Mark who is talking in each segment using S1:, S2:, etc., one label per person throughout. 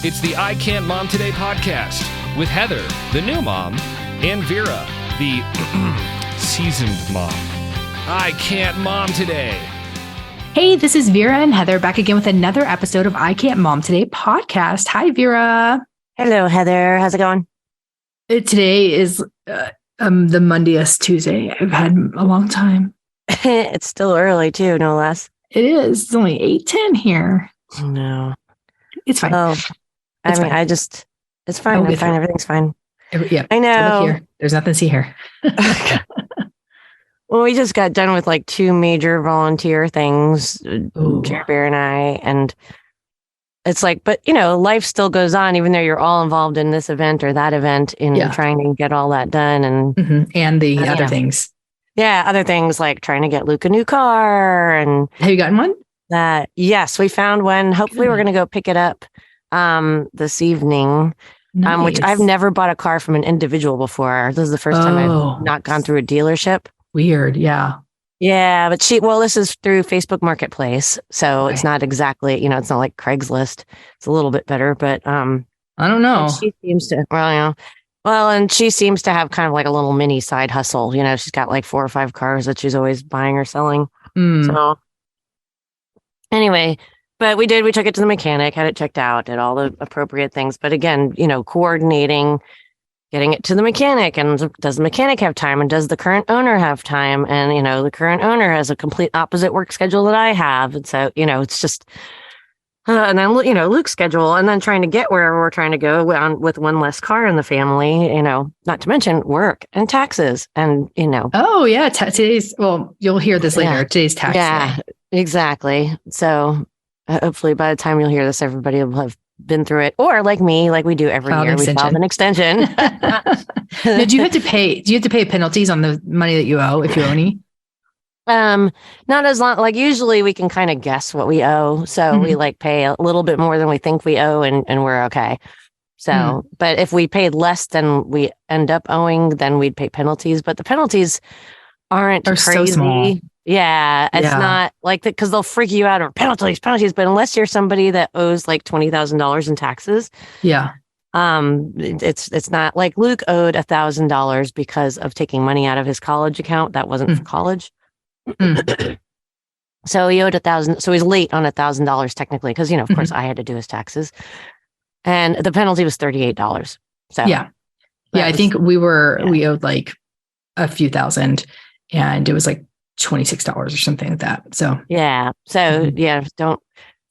S1: It's the I Can't Mom Today podcast with Heather, the new mom, and Vera, the seasoned mom. I Can't Mom Today.
S2: Hey, this is Vera and Heather back again with another episode of I Can't Mom Today podcast. Hi, Vera.
S3: Hello, Heather. How's it going?
S2: Today is the Mondayest Tuesday I've had in a long time.
S3: It's still early too, no less.
S2: It is. It's only 8:10 here.
S3: No.
S2: It's fine.
S3: Oh,
S2: It's fine.
S3: It's fine. I'm fine. Everything's fine.
S2: Yeah.
S3: I know.
S2: Look here. There's nothing to see here.
S3: Well, we just got done with like 2 major volunteer things, Jerry Bear and I, and it's like, but you know, life still goes on, even though you're all involved in this event or that event in trying to get all that done.
S2: And the other things.
S3: Yeah, other things like trying to get Luke a new car. And
S2: have you gotten one?
S3: Yes, we found one. Hopefully we're going to go pick it up this evening.
S2: Nice.
S3: Which I've never bought a car from an individual before. This is the first time I've not gone through a dealership.
S2: Weird. Yeah.
S3: Yeah. But this is through Facebook Marketplace. So It's not exactly, it's not like Craigslist. It's a little bit better, but
S2: I don't know.
S3: She seems to, and she seems to have kind of like a little mini side hustle. She's got like 4 or 5 cars that she's always buying or selling. So anyway, but we took it to the mechanic, had it checked out, did all the appropriate things. But again, coordinating, getting it to the mechanic, and does the mechanic have time, and does the current owner have time? And, the current owner has a complete opposite work schedule that I have. And so, it's just, and then, Luke's schedule, and then trying to get wherever we're trying to go with one less car in the family, not to mention work and taxes and,
S2: Oh yeah. Today's, you'll hear this later. Yeah. Today's tax day.
S3: Exactly. So hopefully by the time you'll hear this, everybody will have been through it, or like me, like we do every year, we file an extension.
S2: Now, do you have to pay penalties on the money that you owe if you owe any?
S3: Not as long, like usually we can kind of guess what we owe. So we like pay a little bit more than we think we owe and we're okay. So, but if we paid less than we end up owing, then we'd pay penalties, but the penalties aren't crazy.
S2: So small.
S3: Yeah. It's not like that because they'll freak you out or penalties. But unless you're somebody that owes like $20,000 in taxes. Yeah. It's not like Luke owed $1,000 because of taking money out of his college account. That wasn't for college. So he owed $1,000. So he's late on $1,000 technically. Because, of course I had to do his taxes and the penalty was $38. So
S2: I think we owed like a few thousand and it was like $26 or something like that. So don't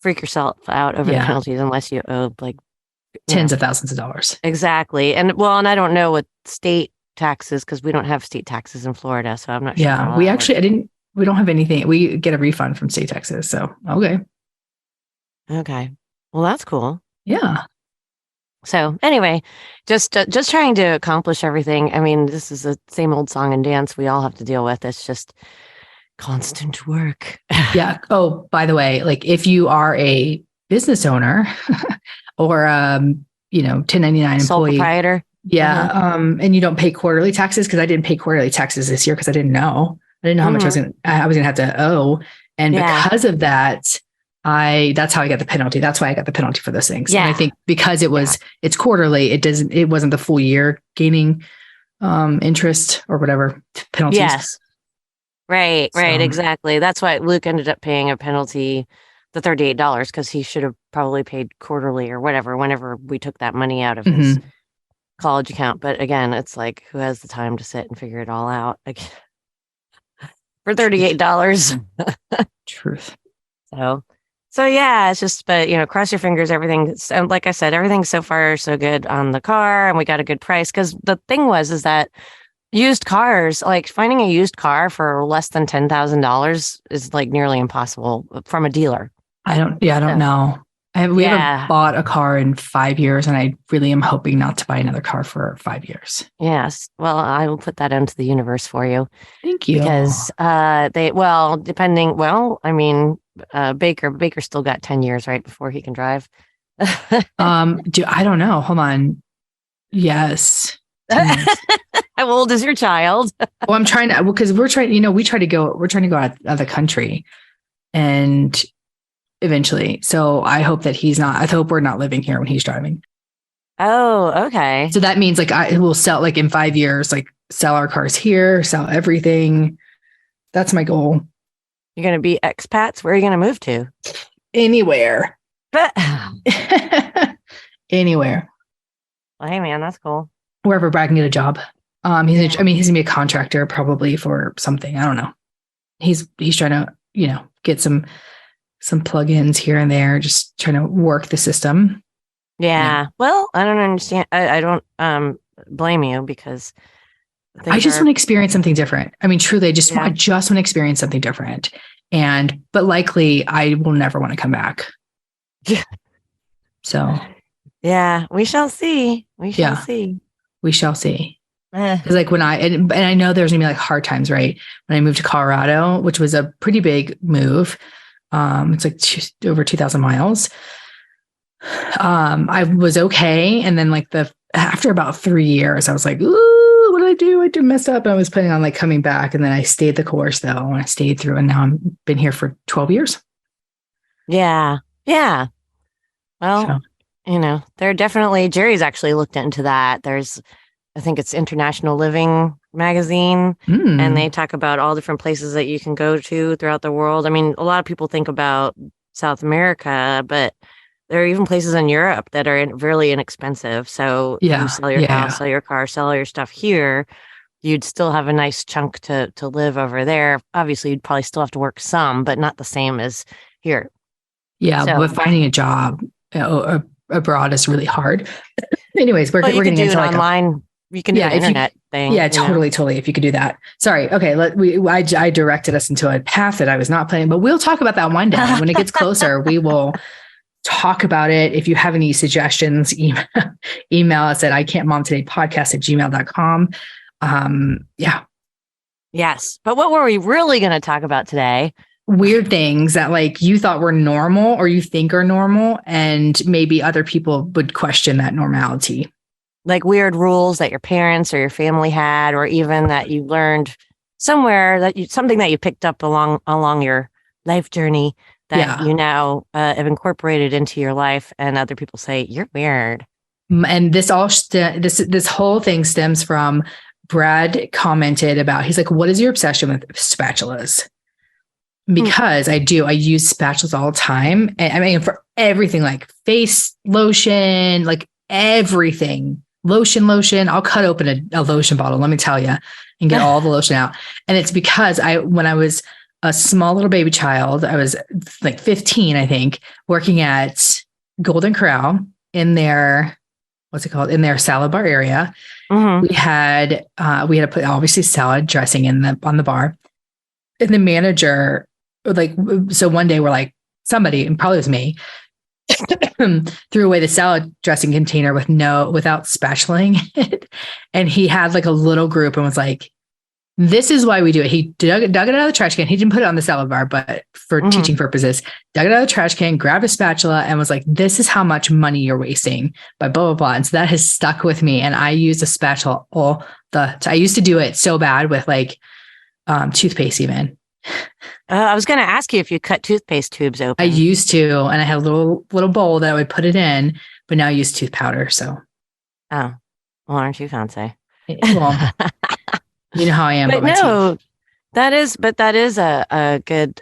S2: freak yourself out over the penalties unless you owe like tens of thousands of dollars.
S3: Exactly. And I don't know what state taxes, because we don't have state taxes in Florida, so I'm not sure.
S2: Yeah, we don't have anything. We get a refund from state taxes. So okay.
S3: Well, that's cool.
S2: Yeah.
S3: So anyway, just trying to accomplish everything. I mean, this is the same old song and dance we all have to deal with. It's just constant work.
S2: Yeah. Oh, by the way, like if you are a business owner or 1099
S3: sole
S2: employee,
S3: proprietor.
S2: Yeah. And you don't pay quarterly taxes, because I didn't pay quarterly taxes this year because I didn't know how much I was going to have to owe. And because of that, that's how I got the penalty. That's why I got the penalty for those things. Yeah. And I think because it's quarterly, it wasn't the full year gaining interest or whatever penalties.
S3: Yes. Right. Exactly. That's why Luke ended up paying a penalty, the $38, because he should have probably paid quarterly or whatever, whenever we took that money out of his college account. But again, it's like, who has the time to sit and figure it all out? Like, for $38.
S2: Truth.
S3: So yeah, it's just, but cross your fingers. Everything, like I said, everything's so far so good on the car, and we got a good price. Because the thing is that used cars, like finding a used car for less than $10,000 is like nearly impossible from a dealer.
S2: I don't know. We haven't bought a car in 5 years, and I really am hoping not to buy another car for 5 years.
S3: Yes. Well, I will put that into the universe for you.
S2: Thank you.
S3: Because Baker still got 10 years, right, before he can drive.
S2: I don't know. Hold on. Yes.
S3: How old is your child?
S2: Well, I'm trying to, because we're trying to go out of the country, and eventually. So I hope that I hope we're not living here when he's driving.
S3: Oh, okay.
S2: So that means like I will sell, like in 5 years, like sell our cars here, sell everything. That's my goal.
S3: You're going to be expats? Where are you going to move to?
S2: Anywhere.
S3: But
S2: Anywhere.
S3: well, hey man, that's cool.
S2: Wherever Brad can get a job. He's gonna be a contractor probably for something. I don't know. He's trying to, get some plugins here and there, just trying to work the system.
S3: Yeah. Well, I don't understand. I don't blame you because
S2: I just want to experience something different. I mean, truly, I just want to experience something different. But likely I will never want to come back. So
S3: yeah, we shall see. We shall see.
S2: We shall see. Because like when and I know there's gonna be like hard times, right? When I moved to Colorado, which was a pretty big move. It's like over 2,000 miles. I was okay. And then like after about 3 years, I was like, ooh, what did I do? I did mess up. I was planning on like coming back. And then I stayed the course though. And I stayed through, and now I've been here for 12 years.
S3: Yeah. Yeah. Well, there definitely, Jerry's actually looked into that. I think it's International Living magazine, and they talk about all different places that you can go to throughout the world. I mean, a lot of people think about South America, but there are even places in Europe that are really inexpensive. So you sell your house, sell your car, sell all your stuff here, you'd still have a nice chunk to live over there. Obviously, you'd probably still have to work some, but not the same as here.
S2: Yeah, but finding a job abroad is really hard. Anyways, we're getting into like
S3: online. You can do an internet thing.
S2: Yeah, totally. If you could do that. Sorry. Okay. I directed us into a path that I was not planning, but we'll talk about that one day. When it gets closer, we will talk about it. If you have any suggestions, email us at ican'tmomtodaypodcast@gmail.com. Yeah.
S3: Yes. But what were we really going to talk about today?
S2: Weird things that like you thought were normal or you think are normal, and maybe other people would question that normality.
S3: Like weird rules that your parents or your family had, or even that you learned somewhere something that you picked up along your life journey that you now have incorporated into your life, and other people say you're weird.
S2: And this whole thing stems from Brad commented about, he's like, what is your obsession with spatulas? Because I use spatulas all the time. And I mean, for everything, like face lotion, like everything. Lotion. I'll cut open a lotion bottle, let me tell you, and get all the lotion out. And it's because when I was a small little baby child, I was like 15, I think, working at Golden Corral in their, in their salad bar area. Mm-hmm. We had to put obviously salad dressing on the bar. And the manager, so one day we're like, somebody, and probably it was me, threw away the salad dressing container without spatulaing it. And he had like a little group and was like, this is why we do it. He dug it out of the trash can. He didn't put it on the salad bar, but for teaching purposes, dug it out of the trash can, grabbed a spatula, and was like, this is how much money you're wasting by blah, blah, blah. And so that has stuck with me. And I use a spatula I used to do it so bad with like toothpaste even.
S3: I was going to ask you if you cut toothpaste tubes open.
S2: I used to, and I had a little bowl that I would put it in, but now I use tooth powder. So,
S3: well, aren't you fancy?
S2: Well, you know how I am.
S3: But no, that is a good.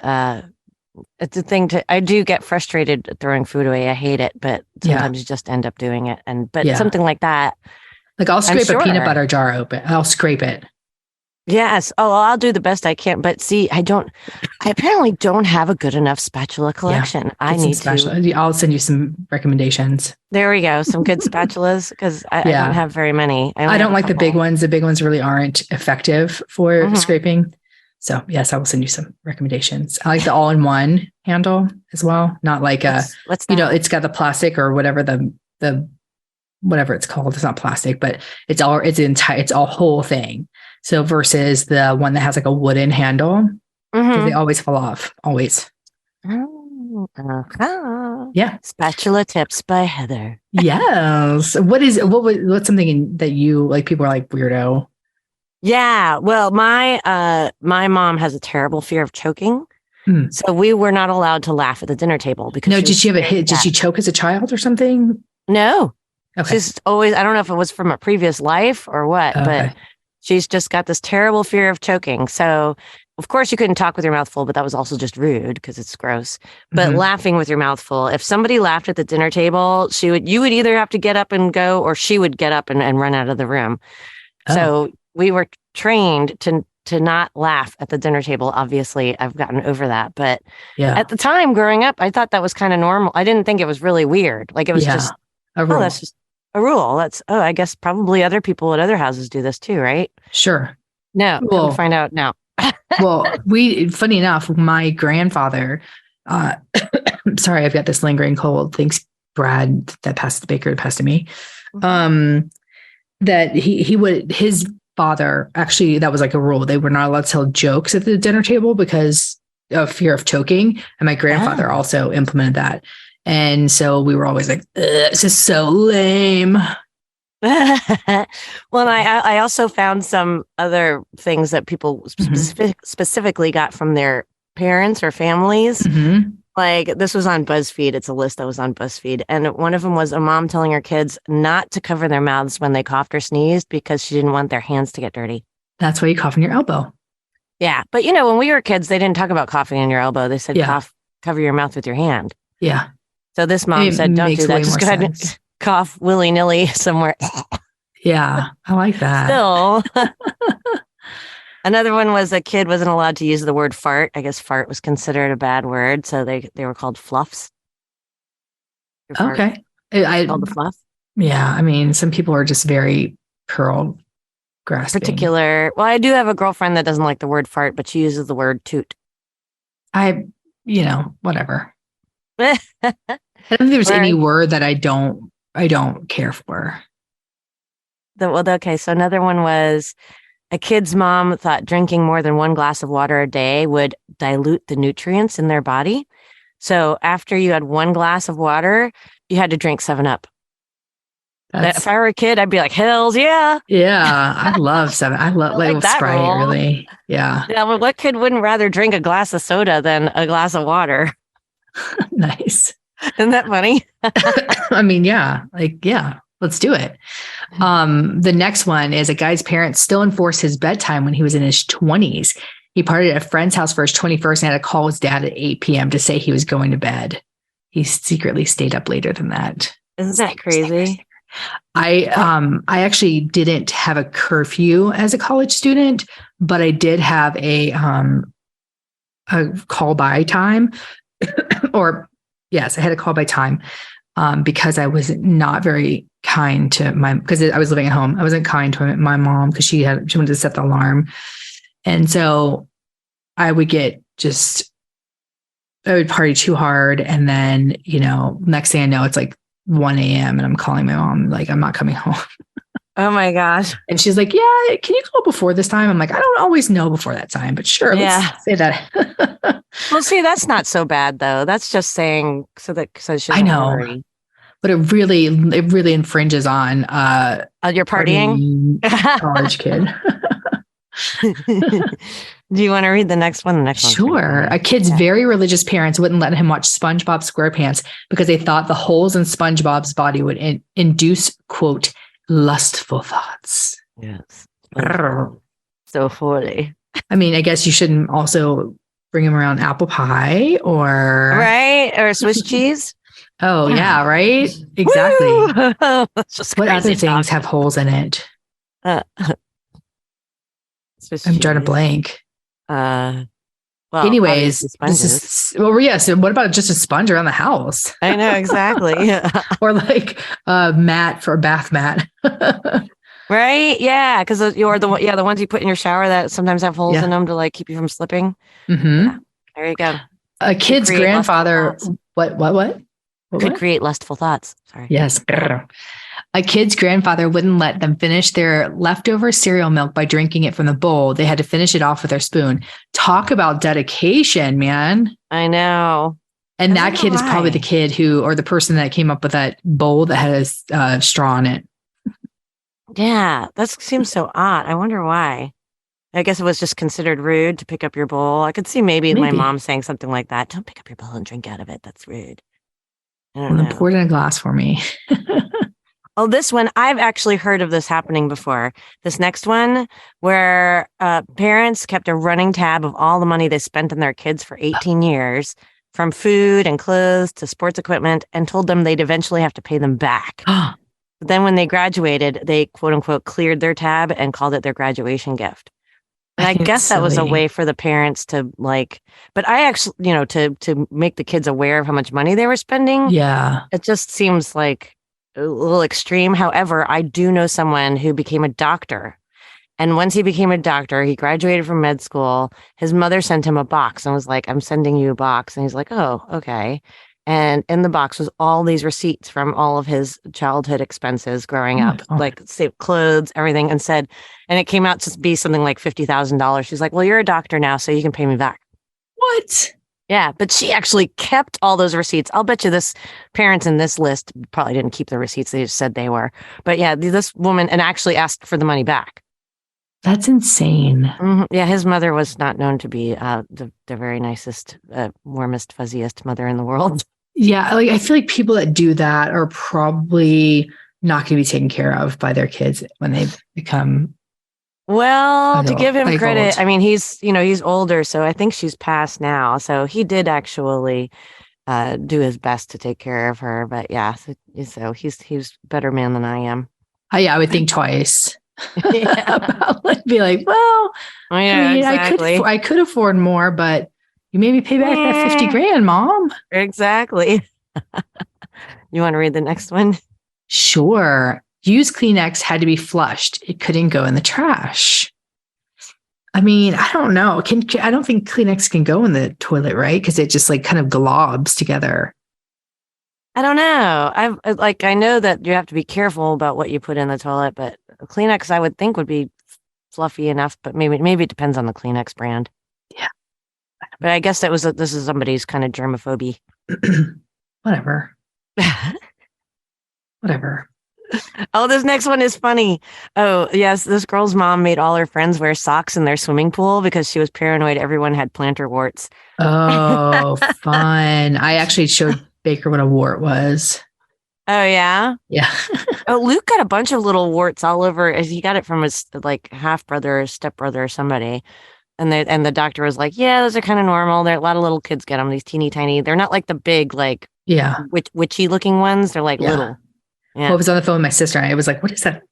S3: It's a thing I do get frustrated throwing food away. I hate it, but sometimes you just end up doing it. But something like that,
S2: like I'll scrape a peanut butter jar open. I'll scrape it.
S3: Yes. Oh, I'll do the best I can. But see, I apparently don't have a good enough spatula collection. Yeah, I need to.
S2: I'll send you some recommendations.
S3: There we go. Some good spatulas, because I don't have very many.
S2: I don't like the big ones. The big ones really aren't effective for scraping. So yes, I will send you some recommendations. I like the all-in-one handle as well. Not like what's that? It's got the plastic or whatever the whatever it's called. It's not plastic, but it's all whole thing. So versus the one that has like a wooden handle, they always fall off. Always.
S3: Oh,
S2: yeah.
S3: Spatula tips by Heather.
S2: Yes. What's something that you like? People are like weirdo.
S3: Yeah. Well, my mom has a terrible fear of choking. So we were not allowed to laugh at the dinner table because
S2: did she have a hit? Did she choke as a child or something?
S3: No.
S2: Okay.
S3: She's always, I don't know if it was from a previous life or what, but she's just got this terrible fear of choking. So of course you couldn't talk with your mouth full, but that was also just rude because it's gross. But laughing with your mouth full, if somebody laughed at the dinner table, you would either have to get up and go, or she would get up and run out of the room. So we were trained to not laugh at the dinner table. Obviously, I've gotten over that. But at the time growing up, I thought that was kind of normal. I didn't think it was really weird. Like it was just
S2: a rule.
S3: That's just a rule. I guess probably other people at other houses do this too, right?
S2: Sure.
S3: No, we'll find out now.
S2: Well, funny enough, my grandfather, sorry, I've got this lingering cold. Thanks, Brad, that passed the baker, passed to me. That his father, actually, that was like a rule. They were not allowed to tell jokes at the dinner table because of fear of choking. And my grandfather also implemented that. And so we were always like, this is so lame.
S3: Well, I also found some other things that people specifically got from their parents or families. Like this was on BuzzFeed. It's a list that was on BuzzFeed. And one of them was a mom telling her kids not to cover their mouths when they coughed or sneezed because she didn't want their hands to get dirty.
S2: That's why you cough in your elbow.
S3: Yeah. But when we were kids, they didn't talk about coughing in your elbow. They said cover your mouth with your hand.
S2: Yeah.
S3: So this mom said, don't do that. Just go ahead and cough willy-nilly somewhere.
S2: Yeah, I like that.
S3: Still. Another one was a kid wasn't allowed to use the word fart. I guess fart was considered a bad word. So they were called fluffs.
S2: Okay.
S3: Called the fluff.
S2: Yeah. I mean, some people are just very pearl grasping.
S3: Particular. Well, I do have a girlfriend that doesn't like the word fart, but she uses the word toot.
S2: Whatever. I don't think there's any word that I don't care for.
S3: Okay, so another one was a kid's mom thought drinking more than one glass of water a day would dilute the nutrients in their body. So after you had one glass of water, you had to drink 7-Up. If I were a kid, I'd be like, hells yeah.
S2: Yeah, I love 7. I love like Sprite, rule. Really. Yeah.
S3: Yeah, well, what kid wouldn't rather drink a glass of soda than a glass of water?
S2: Nice.
S3: Isn't that funny?
S2: I mean, yeah. Let's do it. The next one is a guy's parents still enforced his bedtime when he was in his 20s. He partied at a friend's house for his 21st and had to call his dad at 8 p.m. to say he was going to bed. He secretly stayed up later than that.
S3: Isn't that crazy?
S2: I actually didn't have a curfew as a college student, but I did have a call by time or yes, I had a call by time because I was not very kind to because I was living at home. I wasn't kind to my mom because she wanted to set the alarm. And so I would I would party too hard. And then, next thing I know, it's like 1 a.m. and I'm calling my mom, like, I'm not coming home.
S3: Oh my gosh.
S2: And she's like, yeah, can you call before this time? I'm like, I don't always know before that time, but sure. Let's say that.
S3: Well, see, that's not so bad though. That's just saying so she
S2: I know,
S3: worry.
S2: But it really infringes on
S3: your partying
S2: college kid.
S3: Do you want to read the next one? The next one.
S2: Sure. A kid's very religious parents wouldn't let him watch SpongeBob SquarePants because they thought the holes in SpongeBob's body would induce, quote, lustful thoughts.
S3: Yes. So funny.
S2: I mean, I guess you shouldn't also bring him around apple pie or
S3: Swiss cheese.
S2: Oh yeah, right. Exactly. What other things have holes in it? I'm drawing a blank.
S3: Well,
S2: anyways, so what about just a sponge around the house?
S3: I know, exactly.
S2: Or like a mat for a bath mat.
S3: Right? Yeah, because you're the ones you put in your shower that sometimes have holes in them to like keep you from slipping.
S2: Mm-hmm.
S3: Yeah. There you go.
S2: A kid's grandfather. What?
S3: Could create lustful thoughts. Sorry.
S2: Yes. A kid's grandfather wouldn't let them finish their leftover cereal milk by drinking it from the bowl. They had to finish it off with their spoon. Talk about dedication, man.
S3: I know.
S2: And that kid is probably the kid or the person that came up with that bowl that had a straw in it.
S3: Yeah, that seems so odd. I wonder why. I guess it was just considered rude to pick up your bowl. I could see maybe my mom saying something like that. Don't pick up your bowl and drink out of it. That's rude. I don't know.
S2: Pour it in a glass for me.
S3: Oh, this one, I've actually heard of this happening before. This next one, where parents kept a running tab of all the money they spent on their kids for 18 years, from food and clothes to sports equipment, and told them they'd eventually have to pay them back. But then when they graduated, they quote unquote cleared their tab and called it their graduation gift. And I guess that was a way for the parents to but I actually, to make the kids aware of how much money they were spending.
S2: Yeah.
S3: It just seems like a little extreme. However, I do know someone who became a doctor. And once he became a doctor, he graduated from med school. His mother sent him a box and was like, I'm sending you a box. And he's like, oh, okay. And in the box was all these receipts from all of his childhood expenses growing up, like say, clothes, everything, and it came out to be something like $50,000. She's like, well, you're a doctor now, so you can pay me back.
S2: What?
S3: Yeah, but she actually kept all those receipts. I'll bet you this parents in this list probably didn't keep the receipts. They just said they were. But yeah, this woman and actually asked for the money back.
S2: That's insane.
S3: Mm-hmm. Yeah, his mother was not known to be the very nicest, warmest, fuzziest mother in the world.
S2: Yeah, I feel like people that do that are probably not going to be taken care of by their kids when they become.
S3: Well, to give him credit, I mean, he's older, so I think she's passed now. So he did actually do his best to take care of her. But yeah, so he's a better man than I am.
S2: I would think twice.
S3: Yeah.
S2: Be like, well,
S3: yeah, exactly.
S2: I could afford more, but you made me pay back that 50 grand, Mom.
S3: Exactly. You want to read the next one?
S2: Sure. Used Kleenex had to be flushed. It couldn't go in the trash. I mean, I don't know. I don't think Kleenex can go in the toilet, right? Because it just kind of globs together.
S3: I don't know. I know that you have to be careful about what you put in the toilet, but Kleenex I would think would be fluffy enough, but maybe it depends on the Kleenex brand.
S2: Yeah.
S3: But I guess this is somebody's kind of germophobia.
S2: Whatever. Whatever.
S3: Oh, this next one is funny. Oh, yes. This girl's mom made all her friends wear socks in their swimming pool because she was paranoid everyone had plantar warts.
S2: Oh, fun. I actually showed Baker what a wart was.
S3: Oh, yeah?
S2: Yeah.
S3: Oh, Luke got a bunch of little warts all over. He got it from his half brother or stepbrother or somebody. And the doctor was like, yeah, those are kind of normal. There are a lot of little kids get them, these teeny tiny. They're not like the big, witchy looking ones. They're little. Yeah. Well,
S2: I was on the phone with my sister and I was like, what is that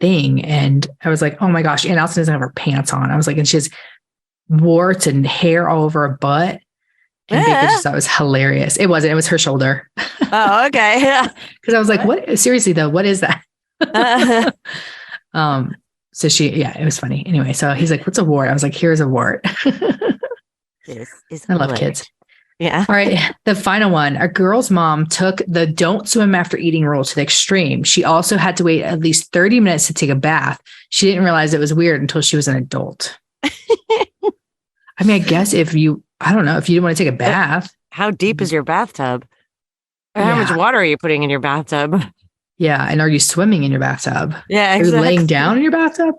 S2: thing? And I was like, oh my gosh, Aunt Allison doesn't have her pants on. I was like, and she has warts and hair all over her butt. And Baker just thought it was hilarious. It wasn't. It was her shoulder.
S3: Oh, okay.
S2: Because I was like, what? Seriously, though, what is that? So it was funny. Anyway, so he's like, what's a wart? I was like, here's a wart. I love kids.
S3: Yeah.
S2: All right. The final one. A girl's mom took the don't swim after eating rule to the extreme. She also had to wait at least 30 minutes to take a bath. She didn't realize it was weird until she was an adult. I mean, I guess if you didn't want to take a bath.
S3: How deep is your bathtub? Or how much water are you putting in your bathtub?
S2: Yeah. And are you swimming in your bathtub?
S3: Yeah, exactly.
S2: Are you laying down in your bathtub?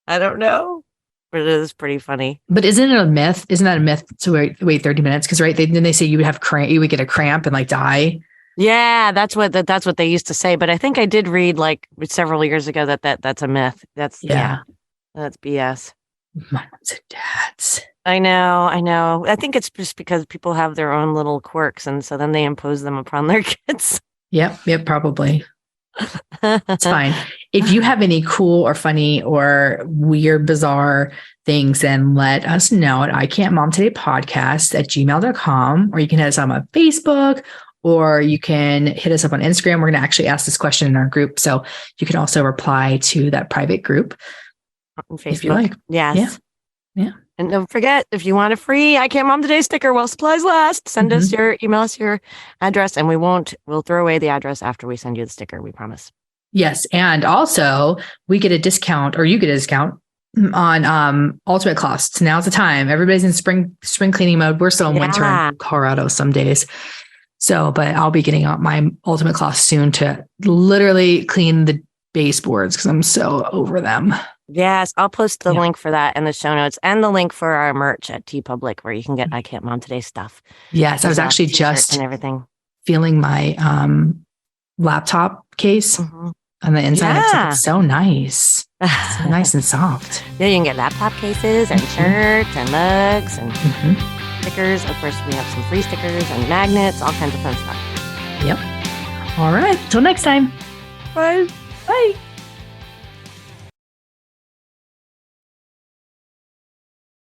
S3: I don't know. But it is pretty funny.
S2: But isn't it a myth? Isn't that a myth to wait 30 minutes? Because then they say you would get a cramp and die.
S3: Yeah, that's what they used to say. But I think I did read several years ago that's a myth. That's BS.
S2: Moms and dads.
S3: I know. I think it's just because people have their own little quirks, and so then they impose them upon their kids.
S2: Yep, probably. It's fine. If you have any cool or funny or weird, bizarre things, then let us know at ican'tmomtodaypodcast@gmail.com, or you can hit us up on Facebook, or you can hit us up on Instagram. We're going to actually ask this question in our group. So you can also reply to that private group
S3: on Facebook.
S2: If you like.
S3: Yes.
S2: Yeah.
S3: And don't forget, if you want a free I Can't Mom Today sticker while supplies last, email us your address, and we'll throw away the address after we send you the sticker. We promise.
S2: Yes. And also we get a discount, or you get a discount on ultimate cloths. Now's the time. Everybody's in spring cleaning mode. We're still in winter in Colorado some days. So, but I'll be getting out my ultimate cloth soon to literally clean the baseboards because I'm so over them.
S3: Yes, I'll post the link for that in the show notes and the link for our merch at TeePublic where you can get I Can't Mom Today stuff.
S2: Yes, I was actually just
S3: and everything.
S2: feeling my laptop case on the inside. It's so nice. So nice and soft.
S3: Yeah, you can get laptop cases and shirts and mugs and stickers. Of course, we have some free stickers and magnets, all kinds of fun stuff.
S2: Yep. All right. Till next time.
S3: Bye.
S2: Bye.